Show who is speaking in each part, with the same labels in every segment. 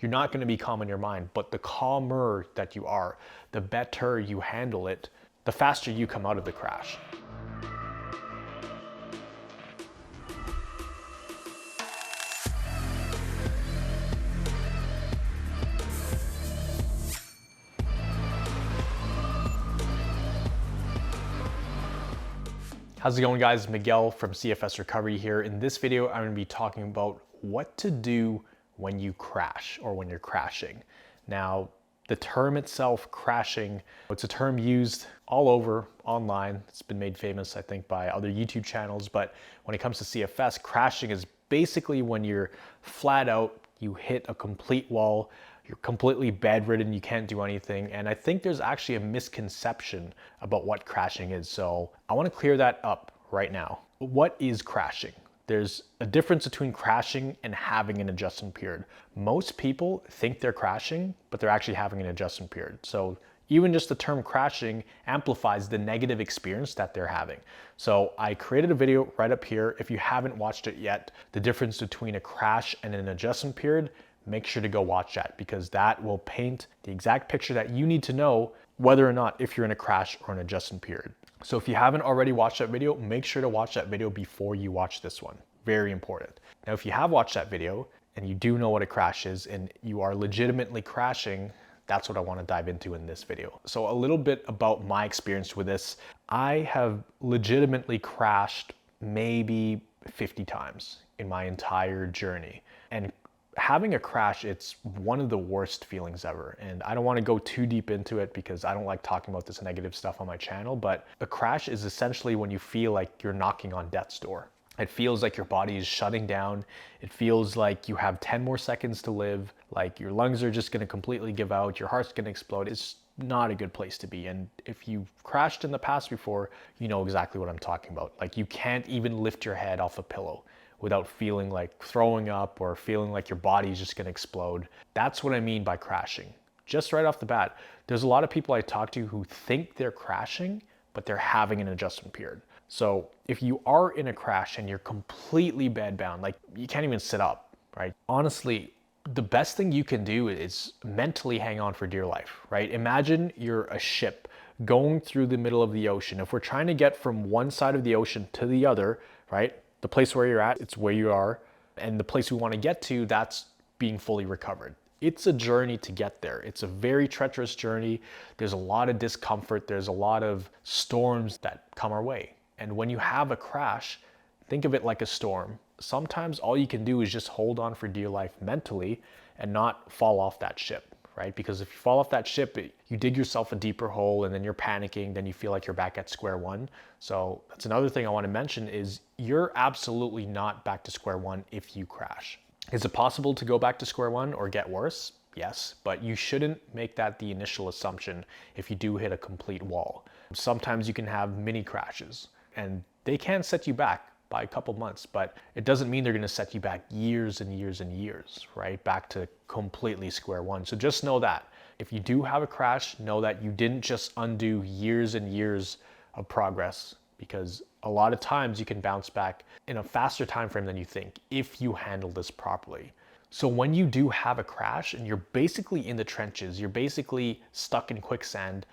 Speaker 1: you're not going to be calm in your mind. But the calmer that you are, the better you handle it, the faster you come out of the crash. How's it going, guys? Miguel from CFS Recovery here. In this video, I'm going to be talking about what to do when you crash or when you're crashing. Now, the term itself, crashing, it's a term used all over online. It's been made famous, I think, by other YouTube channels. But when it comes to CFS, crashing is basically when you're flat out, you hit a complete wall, you're completely bedridden, you can't do anything. And I think there's actually a misconception about what crashing is. So I want to clear that up right now. What is crashing? There's a difference between crashing and having an adjustment period. Most people think they're crashing, but they're actually having an adjustment period. So even just the term crashing amplifies the negative experience that they're having. So I created a video right up here. If you haven't watched it yet, the difference between a crash and an adjustment period, make sure to go watch that, because that will paint the exact picture that you need to know whether or not if you're in a crash or an adjustment period. So if you haven't already watched that video, make sure to watch that video before you watch this one. Very important. Now, if you have watched that video and you do know what a crash is and you are legitimately crashing, that's what I want to dive into in this video. So a little bit about my experience with this. I have legitimately crashed maybe 50 times in my entire journey. And having a crash, it's one of the worst feelings ever. And I don't want to go too deep into it because I don't like talking about this negative stuff on my channel, but a crash is essentially when you feel like you're knocking on death's door. It feels like your body is shutting down. It feels like you have 10 more seconds to live, like your lungs are just going to completely give out, your heart's going to explode. It's not a good place to be. And if you've crashed in the past before, you know exactly what I'm talking about. Like, you can't even lift your head off a pillow without feeling like throwing up or feeling like your body is just going to explode. That's what I mean by crashing. Just right off the bat, there's a lot of people I talk to who think they're crashing, but they're having an adjustment period. So if you are in a crash and you're completely bedbound, like you can't even sit up, right? Honestly, the best thing you can do is mentally hang on for dear life, right? Imagine you're a ship going through the middle of the ocean. If we're trying to get from one side of the ocean to the other, right? The place where you're at, it's where you are. And the place we want to get to, that's being fully recovered. It's a journey to get there. It's a very treacherous journey. There's a lot of discomfort. There's a lot of storms that come our way. And when you have a crash, think of it like a storm. Sometimes all you can do is just hold on for dear life mentally and not fall off that ship, right? Because if you fall off that ship, you dig yourself a deeper hole and then you're panicking, then you feel like you're back at square one. So that's another thing I want to mention is you're absolutely not back to square one if you crash. Is it possible to go back to square one or get worse? Yes, but you shouldn't make that the initial assumption if you do hit a complete wall. Sometimes you can have mini crashes and they can set you back by a couple months, but it doesn't mean they're going to set you back years and years and years, right? Back to completely square one. So just know that if you do have a crash, know that you didn't just undo years and years of progress, because a lot of times you can bounce back in a faster time frame than you think if you handle this properly. So when you do have a crash and you're basically in the trenches, you're basically stuck in quicksand,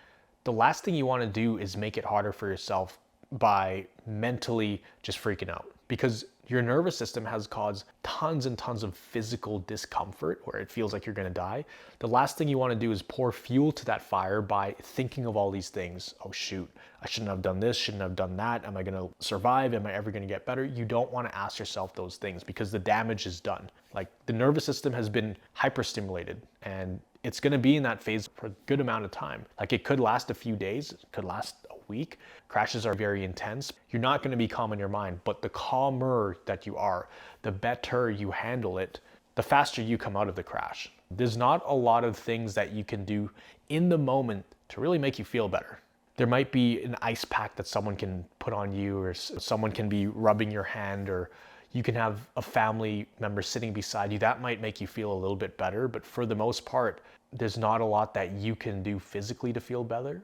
Speaker 1: the last thing you want to do is make it harder for yourself by mentally just freaking out, because your nervous system has caused tons and tons of physical discomfort where it feels like you're going to die. The last thing you want to do is pour fuel to that fire by thinking of all these things. Oh shoot, I shouldn't have done this, shouldn't have done that. Am I going to survive? Am I ever going to get better? You don't want to ask yourself those things because the damage is done. Like, the nervous system has been hyperstimulated and it's going to be in that phase for a good amount of time. Like, it could last a few days, it could last a week. Crashes are very intense. You're not going to be calm in your mind, but the calmer that you are, the better you handle it, the faster you come out of the crash. There's not a lot of things that you can do in the moment to really make you feel better. There might be an ice pack that someone can put on you, or someone can be rubbing your hand, or you can have a family member sitting beside you. That might make you feel a little bit better, but for the most part, there's not a lot that you can do physically to feel better.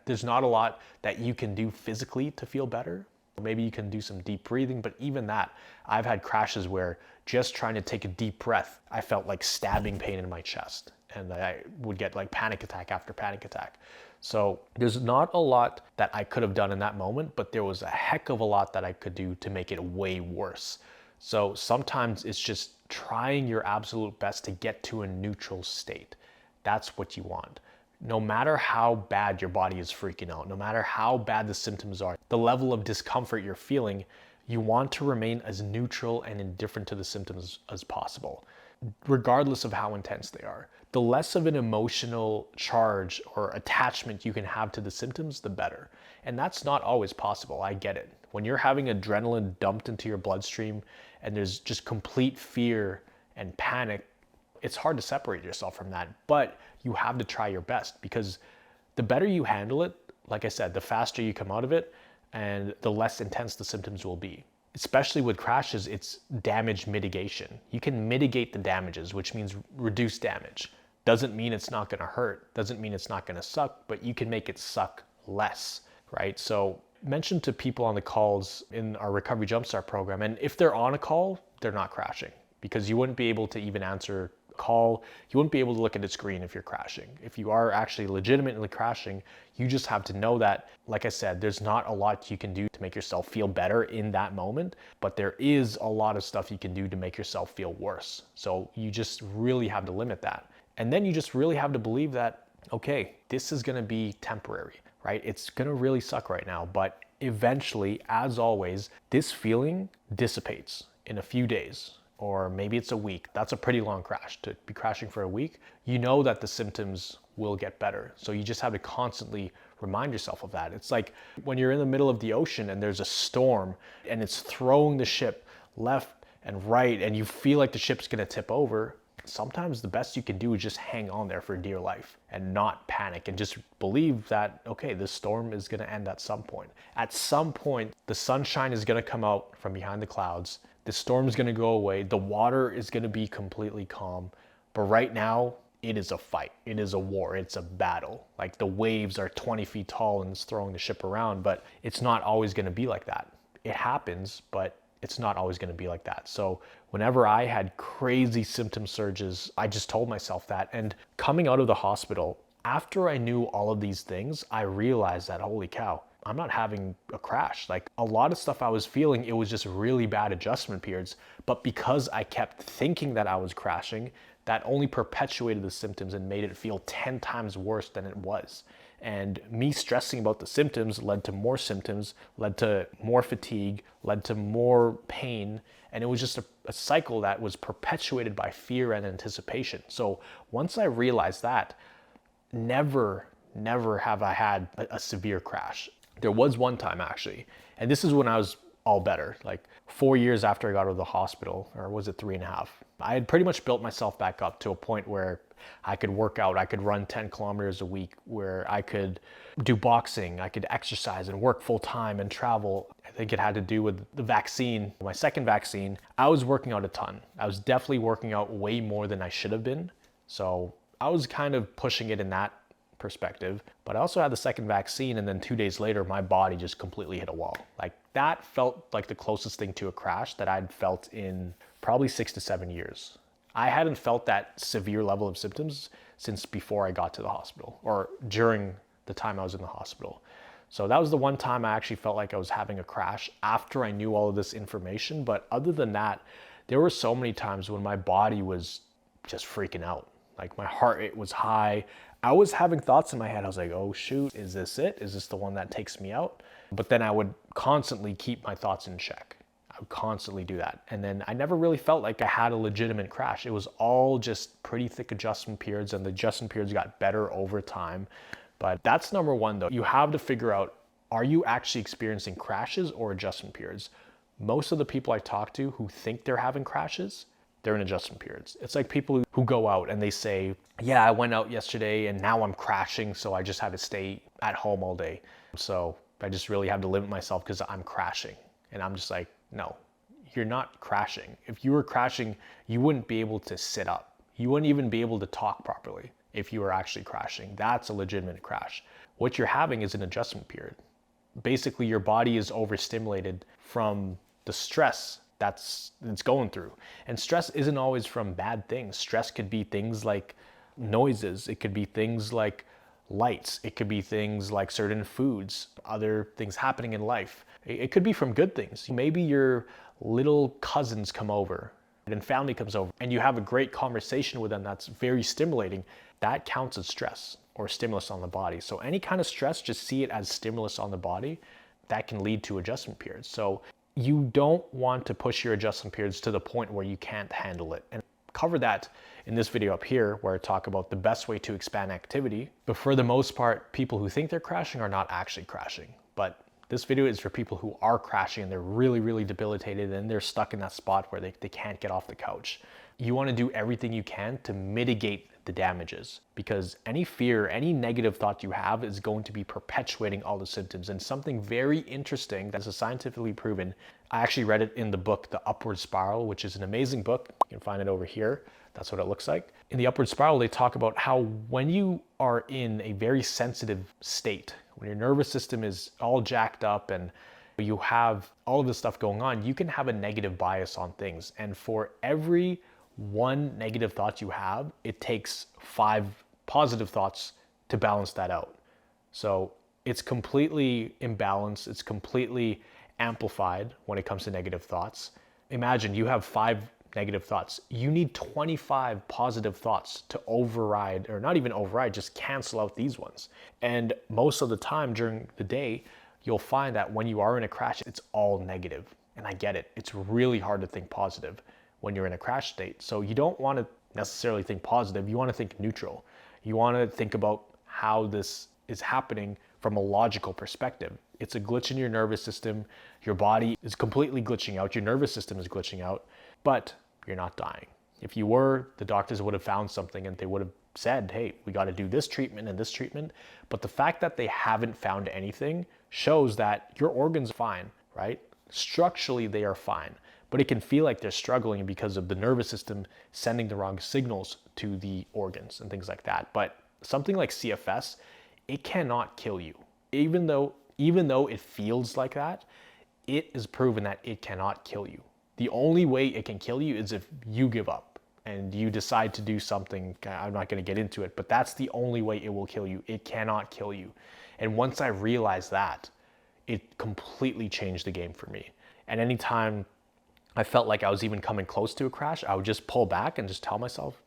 Speaker 1: There's not a lot that you can do physically to feel better. Maybe you can do some deep breathing, but even that, I've had crashes where just trying to take a deep breath, I felt like stabbing pain in my chest, and I would get like panic attack after panic attack. So there's not a lot that I could have done in that moment, but there was a heck of a lot that I could do to make it way worse. So sometimes it's just trying your absolute best to get to a neutral state. That's what you want. No matter how bad your body is freaking out, no matter how bad the symptoms are, the level of discomfort you're feeling, you want to remain as neutral and indifferent to the symptoms as possible, regardless of how intense they are. The less of an emotional charge or attachment you can have to the symptoms, the better. And that's not always possible, I get it. When you're having adrenaline dumped into your bloodstream and there's just complete fear and panic, it's hard to separate yourself from that, but you have to try your best, because the better you handle it, like I said, the faster you come out of it and the less intense the symptoms will be. Especially with crashes, it's damage mitigation. You can mitigate the damages, which means reduce damage. Doesn't mean it's not gonna hurt, doesn't mean it's not gonna suck, but you can make it suck less, right? So mention to people on the calls in our Recovery Jumpstart program, and if they're on a call, they're not crashing, because you wouldn't be able to even answer call, you wouldn't be able to look at the screen if you're crashing. If you are actually legitimately crashing, you just have to know that, like I said, there's not a lot you can do to make yourself feel better in that moment, but there is a lot of stuff you can do to make yourself feel worse. So you just really have to limit that. And then you just really have to believe that, okay, this is gonna be temporary, right? It's gonna really suck right now, but eventually, as always, this feeling dissipates in a few days, or maybe it's a week. That's a pretty long crash. To be crashing for a week, you know that the symptoms will get better. So you just have to constantly remind yourself of that. It's like when you're in the middle of the ocean and there's a storm and it's throwing the ship left and right and you feel like the ship's gonna tip over. Sometimes the best you can do is just hang on there for dear life and not panic, and just believe that, okay, this storm is gonna end at some point. At some point, the sunshine is gonna come out from behind the clouds. The storm is gonna go away. The water is gonna be completely calm. But right now, it is a fight. It is a war. It's a battle. Like the waves are 20 feet tall and it's throwing the ship around, but it's not always gonna be like that. It happens, but it's not always gonna be like that. So whenever I had crazy symptom surges, I just told myself that. And coming out of the hospital, after I knew all of these things, I realized that, holy cow, I'm not having a crash. Like a lot of stuff I was feeling, it was just really bad adjustment periods. But because I kept thinking that I was crashing, that only perpetuated the symptoms and made it feel 10 times worse than it was. And me stressing about the symptoms led to more symptoms, led to more fatigue, led to more pain. And it was just a cycle that was perpetuated by fear and anticipation. So once I realized that, never have I had a severe crash. There was one time actually, and this is when I was all better, like 4 years after I got out of the hospital, or was it 3.5? I had pretty much built myself back up to a point where I could work out, I could run 10 kilometers a week, where I could do boxing, I could exercise and work full time and travel. I think it had to do with the vaccine, my second vaccine. I was working out a ton. I was definitely working out way more than I should have been. So I was kind of pushing it in that perspective, but I also had the second vaccine, and then 2 days later, my body just completely hit a wall. Like that felt like the closest thing to a crash that I'd felt in probably 6 to 7 years. I hadn't felt that severe level of symptoms since before I got to the hospital, or during the time I was in the hospital. So that was the one time I actually felt like I was having a crash after I knew all of this information. But other than that, there were so many times when my body was just freaking out. Like my heart rate was high. I was having thoughts in my head. I was like, oh shoot, is this it? Is this the one that takes me out? But then I would constantly keep my thoughts in check. I would constantly do that. And then I never really felt like I had a legitimate crash. It was all just pretty thick adjustment periods, and the adjustment periods got better over time. But that's number one though. You have to figure out, are you actually experiencing crashes or adjustment periods? Most of the people I talk to who think they're having crashes, they're in adjustment periods. It's like people who go out and they say, yeah, I went out yesterday and now I'm crashing, so I just have to stay at home all day. So I just really have to limit myself because I'm crashing. And I'm just like, no, you're not crashing. If you were crashing, you wouldn't be able to sit up. You wouldn't even be able to talk properly if you were actually crashing. That's a legitimate crash. What you're having is an adjustment period. Basically, your body is overstimulated from the stress it's going through. And stress isn't always from bad things. Stress could be things like noises. It could be things like lights. It could be things like certain foods, other things happening in life. It could be from good things. Maybe your little cousins come over and family comes over and you have a great conversation with them that's very stimulating. That counts as stress or stimulus on the body. So any kind of stress, just see it as stimulus on the body. That can lead to adjustment periods. So you don't want to push your adjustment periods to the point where you can't handle it. And cover that in this video up here where I talk about the best way to expand activity. But for the most part, people who think they're crashing are not actually crashing. But this video is for people who are crashing and they're really, really debilitated and they're stuck in that spot where they can't get off the couch. You want to do everything you can to mitigate the damages, because any fear, any negative thought you have is going to be perpetuating all the symptoms. And something very interesting that's scientifically proven, I actually read it in the book, The Upward Spiral, which is an amazing book. You can find it over here. That's what it looks like. In The Upward Spiral, they talk about how when you are in a very sensitive state, when your nervous system is all jacked up and you have all of this stuff going on, you can have a negative bias on things. And for every one negative thought you have, it takes 5 positive thoughts to balance that out. So it's completely imbalanced. It's completely amplified when it comes to negative thoughts. Imagine you have 5 negative thoughts. You need 25 positive thoughts to override, or not even override, just cancel out these ones. And most of the time during the day, you'll find that when you are in a crash, it's all negative. And I get it. It's really hard to think positive when you're in a crash state. So you don't want to necessarily think positive. You want to think neutral. You want to think about how this is happening from a logical perspective. It's a glitch in your nervous system. Your body is completely glitching out. Your nervous system is glitching out, but you're not dying. If you were, the doctors would have found something and they would have said, hey, we got to do this treatment and this treatment. But the fact that they haven't found anything shows that your organs are fine, right? Structurally, they are fine. But it can feel like they're struggling because of the nervous system sending the wrong signals to the organs and things like that. But something like CFS, it cannot kill you. Even though it feels like that, it is proven that it cannot kill you. The only way it can kill you is if you give up and you decide to do something. I'm not going to get into it, but that's the only way it will kill you. It cannot kill you. And once I realized that, it completely changed the game for me. And anytime I felt like I was even coming close to a crash, I would just pull back and just tell myself,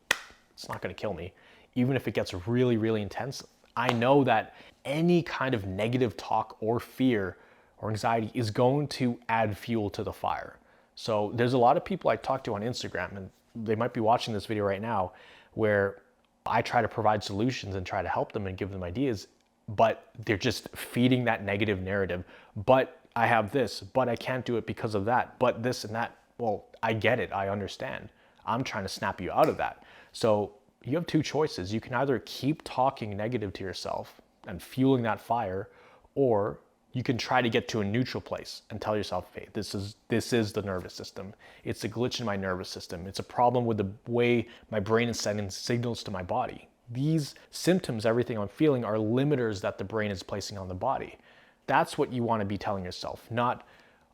Speaker 1: it's not going to kill me. Even if it gets really, really intense, I know that any kind of negative talk or fear or anxiety is going to add fuel to the fire. So there's a lot of people I talk to on Instagram, and they might be watching this video right now, where I try to provide solutions and try to help them and give them ideas, but they're just feeding that negative narrative. But I have this, but I can't do it because of that, but this and that. Well, I get it. I understand. I'm trying to snap you out of that. So you have 2 choices. You can either keep talking negative to yourself and fueling that fire, or you can try to get to a neutral place and tell yourself, hey, this is the nervous system. It's a glitch in my nervous system. It's a problem with the way my brain is sending signals to my body. These symptoms, everything I'm feeling, are limiters that the brain is placing on the body. That's what you want to be telling yourself, not,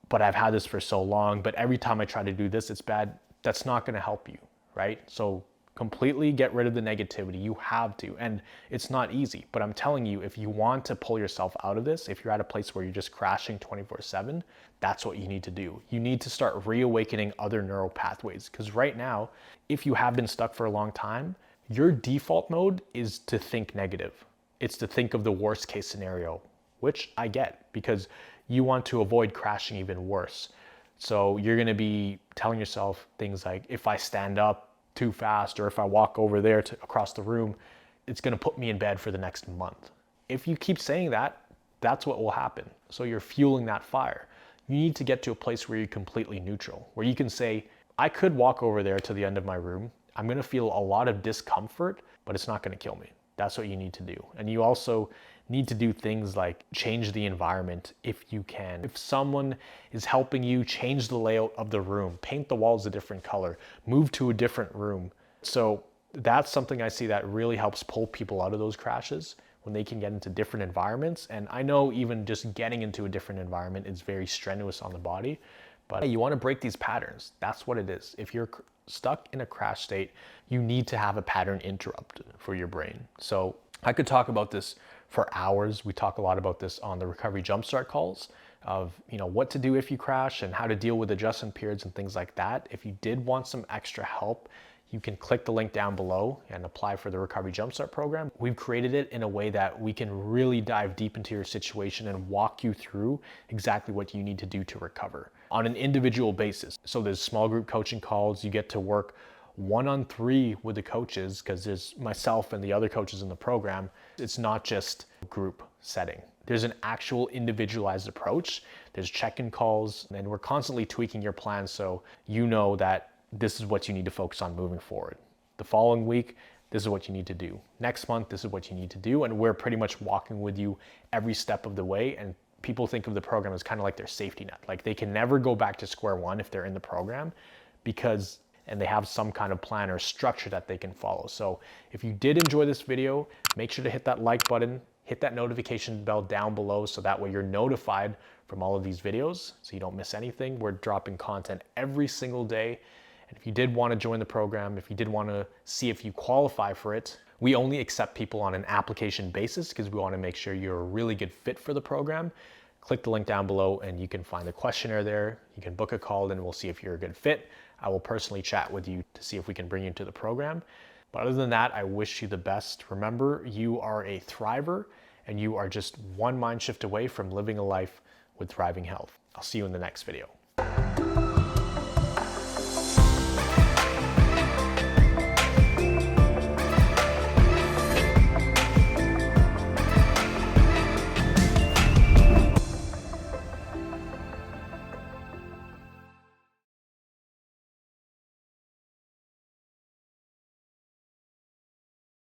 Speaker 1: but I've had this for so long, but every time I try to do this, it's bad. That's not going to help you, right? So completely get rid of the negativity. You have to, and it's not easy, but I'm telling you, if you want to pull yourself out of this, if you're at a place where you're just crashing 24/7, that's what you need to do. You need to start reawakening other neural pathways, because right now, if you have been stuck for a long time, your default mode is to think negative. It's to think of the worst case scenario, which I get, because you want to avoid crashing even worse. So you're going to be telling yourself things like, if I stand up too fast, or if I walk over there across the room, it's going to put me in bed for the next month. If you keep saying that, that's what will happen. So you're fueling that fire. You need to get to a place where you're completely neutral, where you can say, I could walk over there to the end of my room. I'm going to feel a lot of discomfort, but it's not going to kill me. That's what you need to do. And you also need to do things like change the environment if you can. If someone is helping you, change the layout of the room, paint the walls a different color, move to a different room. So that's something I see that really helps pull people out of those crashes, when they can get into different environments. And I know even just getting into a different environment is very strenuous on the body, But you want to break these patterns. That's what it is. If you're stuck in a crash state, you need to have a pattern interrupt for your brain. So I could talk about this for hours. We talk a lot about this on the Recovery Jumpstart calls of, what to do if you crash and how to deal with adjustment periods and things like that. If you did want some extra help, you can click the link down below and apply for the Recovery Jumpstart program. We've created it in a way that we can really dive deep into your situation and walk you through exactly what you need to do to recover on an individual basis. So there's small group coaching calls. You get to work 1-on-3 with the coaches because there's myself and the other coaches in the program. It's not just group setting. There's an actual individualized approach. There's check-in calls, and we're constantly tweaking your plan so you know that this is what you need to focus on moving forward. The following week, this is what you need to do. Next month, this is what you need to do. And we're pretty much walking with you every step of the way. And people think of the program as kind of like their safety net. Like they can never go back to square one if they're in the program and they have some kind of plan or structure that they can follow. So if you did enjoy this video, make sure to hit that like button, hit that notification bell down below so that way you're notified from all of these videos so you don't miss anything. We're dropping content every single day. And if you did want to join the program, if you did want to see if you qualify for it, we only accept people on an application basis because we want to make sure you're a really good fit for the program. Click the link down below and you can find the questionnaire there. You can book a call and we'll see if you're a good fit. I will personally chat with you to see if we can bring you into the program. But other than that, I wish you the best. Remember, you are a thriver and you are just one mind shift away from living a life with thriving health. I'll see you in the next video.